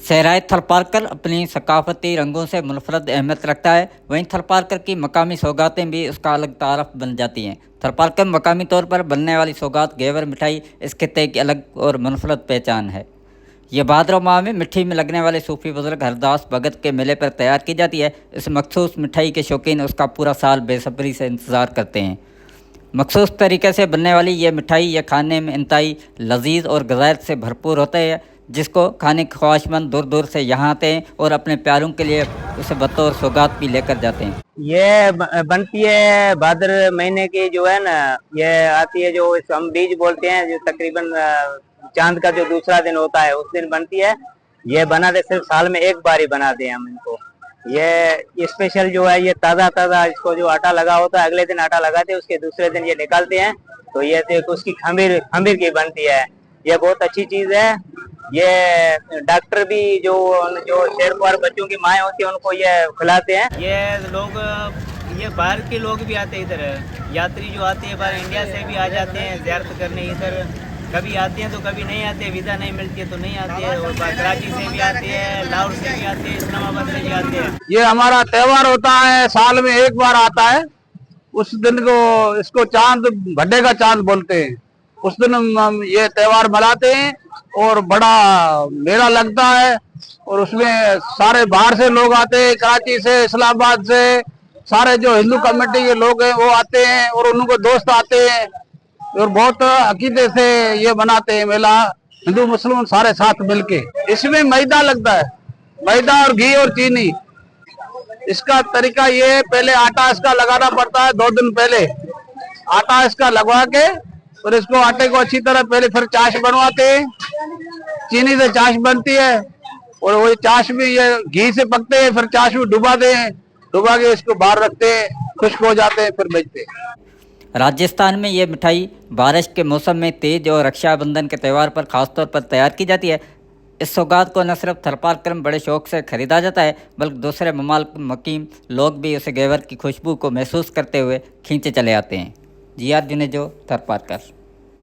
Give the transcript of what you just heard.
सहराय थलपारकर अपनी सकाफती रंगों से मुनफरद अहमियत रखता है। वहीं थलपारकर की मकामी सौगातें भी उसका अलग तारफ बन जाती हैं। थलपारकर मकामी तौर पर बनने वाली सौगात घेवर मिठाई इस खित्ते की अलग और मुनफरद पहचान है। ये भाद्रव माह में मिट्टी में लगने वाले सूफी बुजुर्ग हरदास भगत के मेले पर तैयार की जाती है। इस मखसूस मिठाई के शौकीन उसका पूरा साल बेसब्री से इंतज़ार करते हैं। मखसूस तरीके से बनने वाली ये मिठाई यह खाने में इंतहाई लजीज और गज़ायत से भरपूर होता है, जिसको खाने के ख्वाहिशमंद दूर दूर से यहाँ आते हैं और अपने प्यारों के लिए उसे बतौर सौगात भी लेकर जाते हैं। ये बनती है भाद्र महीने की जो है ना, ये आती है जो हम बीज बोलते हैं, जो तकरीबन चांद का जो दूसरा दिन होता है उस दिन बनती है। ये बनाते सिर्फ साल में एक बार ही बनाते हैं हम इनको। ये स्पेशल जो है, ये ताजा ताजा इसको जो आटा लगा होता है अगले दिन आटा लगाते हैं, उसके दूसरे दिन ये निकालते हैं। तो ये उसकी खमीर खमीर की बनती है। ये बहुत अच्छी चीज है। ये डॉक्टर भी जो जो शेरख्वार बच्चों की माएँ होती है उनको ये खिलाते हैं। ये लोग, ये बाहर के लोग भी आते हैं इधर, यात्री जो आते हैं बाहर इंडिया से भी आ जाते हैं ज़ियारत करने इधर। कभी आते हैं तो कभी नहीं आते, वीज़ा नहीं मिलती है तो नहीं आते हैं। और कराची से भी आते हैं, लाहौर से भी आते हैं, इस्लामाबाद से भी आते हैं। ये हमारा त्योहार होता है, साल में एक बार आता है। उस दिन को इसको चांद भड्डे का चांद बोलते हैं। उस दिन हम ये त्योहार मनाते हैं और बड़ा मेला लगता है। और उसमें सारे बाहर से लोग आते हैं, कराची से, इस्लामाबाद से, सारे जो हिंदू कमेटी के लोग हैं वो आते हैं और उनको दोस्त आते हैं और बहुत अकीदे से ये मनाते हैं मेला, हिंदू मुस्लिम सारे साथ मिलके। इसमें मैदा लगता है, मैदा और घी और चीनी। इसका तरीका ये है, पहले आटा इसका लगाना पड़ता है 2 दिन पहले। आटा इसका लगवा के और इसको आटे को अच्छी तरह पहले फिर चाश बनवाते हैं। चीनी से चाश बनती है और वही चाश में ये घी से पकते हैं, फिर चाश में डुबाते हैं। डुबा के इसको बाहर रखते हैं, खुश्क हो जाते हैं, फिर बेचते हैं। राजस्थान में ये मिठाई बारिश के मौसम में तीज और रक्षाबंधन के त्यौहार पर खासतौर पर तैयार की जाती है। इस सौगात को न सिर्फ थलपारकर में बड़े शौक से खरीदा जाता है, बल्कि दूसरे ममालिक मकीम लोग भी उसे घेवर की खुशबू को महसूस करते हुए खींचे चले आते हैं। जियाद जुनेजो, थलपारकर।